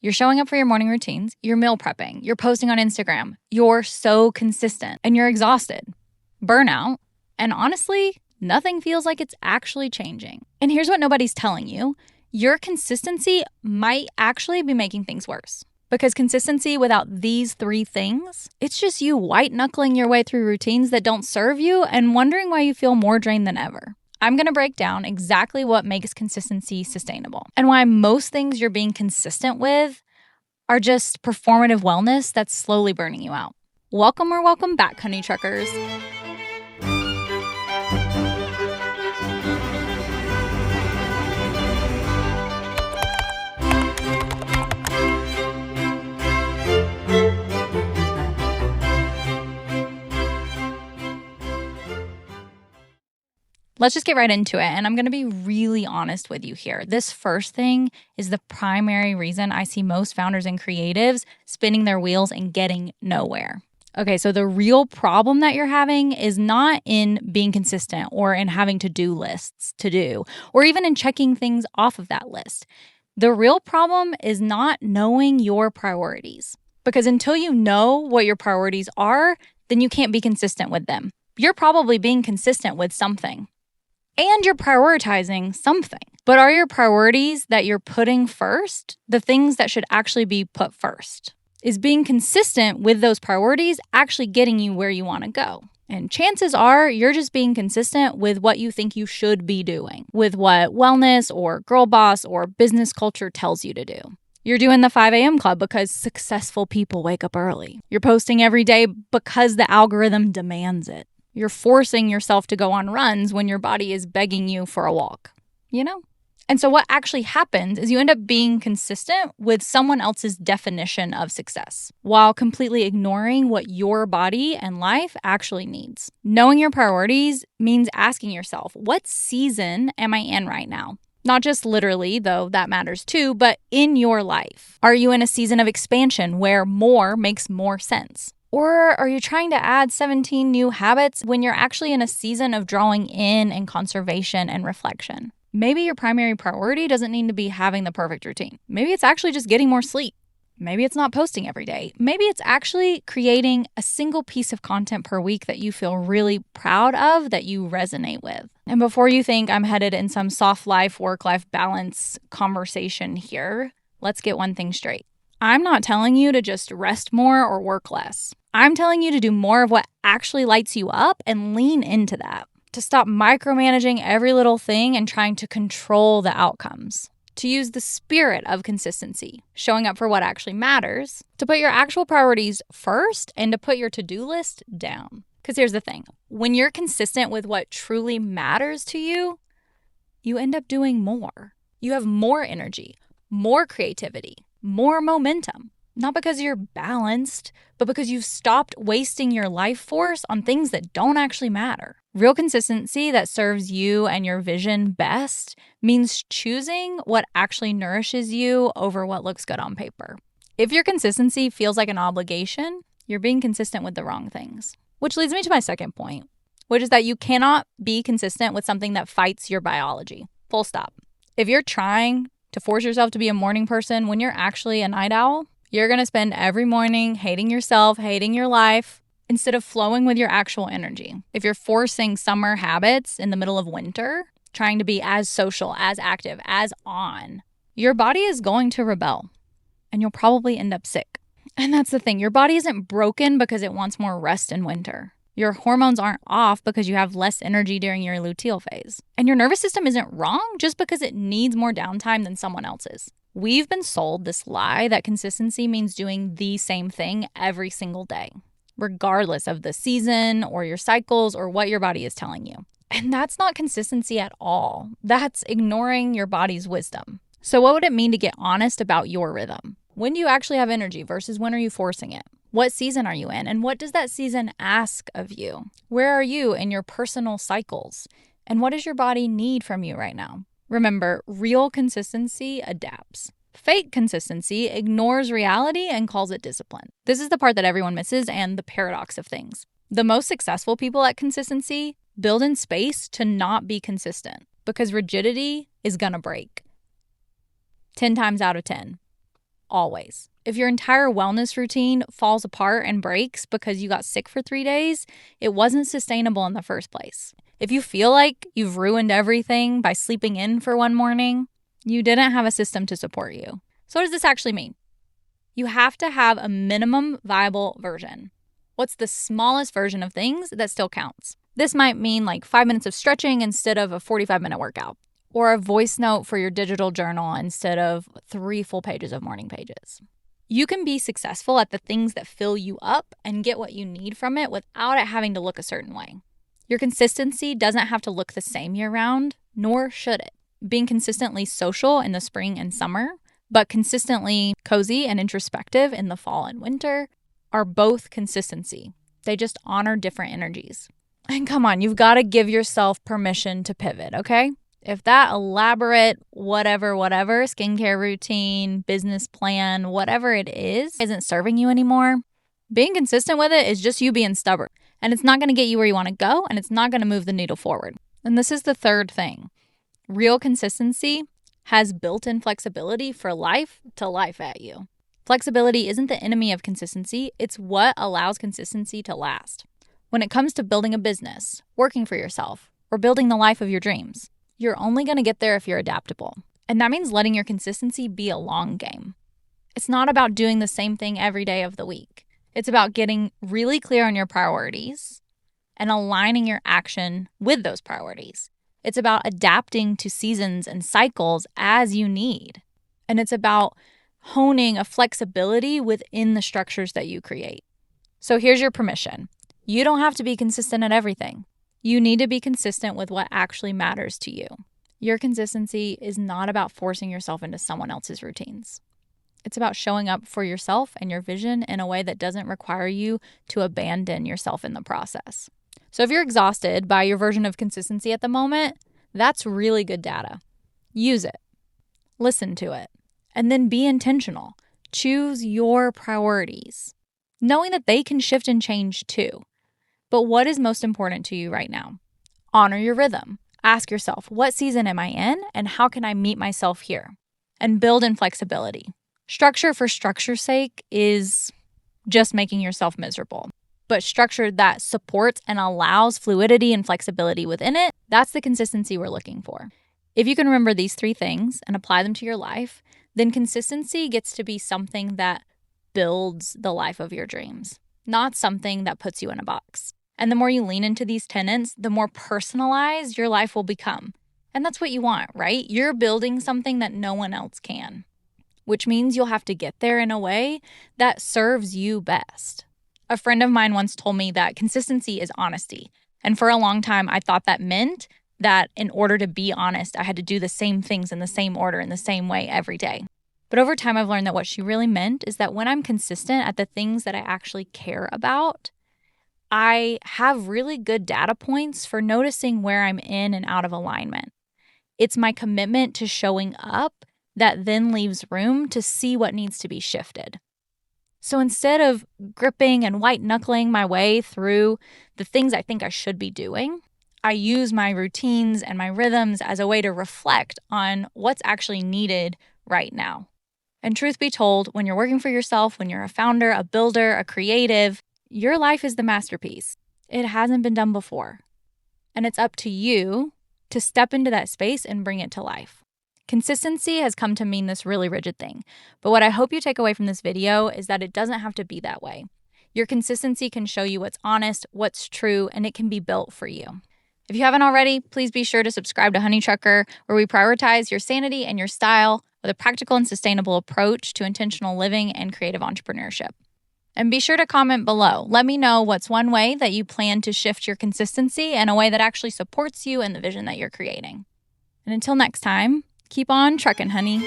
You're showing up for your morning routines, you're meal prepping, you're posting on Instagram, you're so consistent and you're exhausted, burnout, and honestly, nothing feels like it's actually changing. And here's what nobody's telling you. Your consistency might actually be making things worse. Because consistency without these 3 things, it's just you white-knuckling your way through routines that don't serve you and wondering why you feel more drained than ever. I'm going to break down exactly what makes consistency sustainable and why most things you're being consistent with are just performative wellness that's slowly burning you out. Welcome back, honey truckers. Let's just get right into it. And I'm going to be really honest with you here. This first thing is the primary reason I see most founders and creatives spinning their wheels and getting nowhere. Okay, so the real problem that you're having is not in being consistent or in having to-do lists to do, or even in checking things off of that list. The real problem is not knowing your priorities. Because until you know what your priorities are, then you can't be consistent with them. You're probably being consistent with something. And you're prioritizing something. But are your priorities that you're putting first the things that should actually be put first? Is being consistent with those priorities actually getting you where you want to go? And chances are you're just being consistent with what you think you should be doing, with what wellness or girl boss or business culture tells you to do. You're doing the 5 a.m. club because successful people wake up early. You're posting every day because the algorithm demands it. You're forcing yourself to go on runs when your body is begging you for a walk, you know? And so what actually happens is you end up being consistent with someone else's definition of success while completely ignoring what your body and life actually needs. Knowing your priorities means asking yourself, what season am I in right now? Not just literally, though that matters too, but in your life. Are you in a season of expansion where more makes more sense? Or are you trying to add 17 new habits when you're actually in a season of drawing in and conservation and reflection? Maybe your primary priority doesn't need to be having the perfect routine. Maybe it's actually just getting more sleep. Maybe it's not posting every day. Maybe it's actually creating a single piece of content per week that you feel really proud of, that you resonate with. And before you think I'm headed in some soft life, work-life balance conversation here, let's get one thing straight. I'm not telling you to just rest more or work less. I'm telling you to do more of what actually lights you up and lean into that. To stop micromanaging every little thing and trying to control the outcomes. To use the spirit of consistency, showing up for what actually matters. To put your actual priorities first and to put your to-do list down. Because here's the thing. When you're consistent with what truly matters to you, you end up doing more. You have more energy, more creativity, more momentum. Not because you're balanced, but because you've stopped wasting your life force on things that don't actually matter. Real consistency that serves you and your vision best means choosing what actually nourishes you over what looks good on paper. If your consistency feels like an obligation, you're being consistent with the wrong things. Which leads me to my second point, which is that you cannot be consistent with something that fights your biology. Full stop. If you're trying to force yourself to be a morning person when you're actually a night owl, you're going to spend every morning hating yourself, hating your life, instead of flowing with your actual energy. If you're forcing summer habits in the middle of winter, trying to be as social, as active, as on, your body is going to rebel and you'll probably end up sick. And that's the thing. Your body isn't broken because it wants more rest in winter. Your hormones aren't off because you have less energy during your luteal phase. And your nervous system isn't wrong just because it needs more downtime than someone else's. We've been sold this lie that consistency means doing the same thing every single day, regardless of the season or your cycles or what your body is telling you. And that's not consistency at all. That's ignoring your body's wisdom. So what would it mean to get honest about your rhythm? When do you actually have energy versus when are you forcing it? What season are you in? And what does that season ask of you? Where are you in your personal cycles? And what does your body need from you right now? Remember, real consistency adapts. Fake consistency ignores reality and calls it discipline. This is the part that everyone misses and the paradox of things. The most successful people at consistency build in space to not be consistent because rigidity is gonna break. 10 times out of 10. always. If your entire wellness routine falls apart and breaks because you got sick for 3 days, it wasn't sustainable in the first place. If you feel like you've ruined everything by sleeping in for one morning, you didn't have a system to support you. So what does this actually mean? You have to have a minimum viable version. What's the smallest version of things that still counts? This might mean like 5 minutes of stretching instead of a 45-minute workout, or a voice note for your digital journal instead of 3 full pages of morning pages. You can be successful at the things that fill you up and get what you need from it without it having to look a certain way. Your consistency doesn't have to look the same year-round, nor should it. Being consistently social in the spring and summer, but consistently cozy and introspective in the fall and winter, are both consistency. They just honor different energies. And come on, you've got to give yourself permission to pivot, okay? If that elaborate whatever, skincare routine, business plan, whatever it is, isn't serving you anymore, being consistent with it is just you being stubborn. And it's not going to get you where you want to go, and it's not going to move the needle forward. And this is the third thing. Real consistency has built-in flexibility for life to life at you. Flexibility isn't the enemy of consistency, it's what allows consistency to last. When it comes to building a business, working for yourself, or building the life of your dreams, you're only going to get there if you're adaptable. And that means letting your consistency be a long game. It's not about doing the same thing every day of the week. It's about getting really clear on your priorities and aligning your action with those priorities. It's about adapting to seasons and cycles as you need. And it's about honing a flexibility within the structures that you create. So here's your permission. You don't have to be consistent at everything. You need to be consistent with what actually matters to you. Your consistency is not about forcing yourself into someone else's routines. It's about showing up for yourself and your vision in a way that doesn't require you to abandon yourself in the process. So if you're exhausted by your version of consistency at the moment, that's really good data. Use it. Listen to it. And then be intentional. Choose your priorities, knowing that they can shift and change too. But what is most important to you right now? Honor your rhythm. Ask yourself, what season am I in and how can I meet myself here? And build in flexibility. Structure for structure's sake is just making yourself miserable. But structure that supports and allows fluidity and flexibility within it, that's the consistency we're looking for. If you can remember these 3 things and apply them to your life, then consistency gets to be something that builds the life of your dreams, not something that puts you in a box. And the more you lean into these tenets, the more personalized your life will become. And that's what you want, right? You're building something that no one else can, which means you'll have to get there in a way that serves you best. A friend of mine once told me that consistency is honesty. And for a long time, I thought that meant that in order to be honest, I had to do the same things in the same order, in the same way every day. But over time, I've learned that what she really meant is that when I'm consistent at the things that I actually care about, I have really good data points for noticing where I'm in and out of alignment. It's my commitment to showing up that then leaves room to see what needs to be shifted. So instead of gripping and white-knuckling my way through the things I think I should be doing, I use my routines and my rhythms as a way to reflect on what's actually needed right now. And truth be told, when you're working for yourself, when you're a founder, a builder, a creative, your life is the masterpiece. It hasn't been done before. And it's up to you to step into that space and bring it to life. Consistency has come to mean this really rigid thing. But what I hope you take away from this video is that it doesn't have to be that way. Your consistency can show you what's honest, what's true, and it can be built for you. If you haven't already, please be sure to subscribe to Honey Trucker, where we prioritize your sanity and your style with a practical and sustainable approach to intentional living and creative entrepreneurship. And be sure to comment below. Let me know what's one way that you plan to shift your consistency in a way that actually supports you and the vision that you're creating. And until next time, keep on trucking, honey.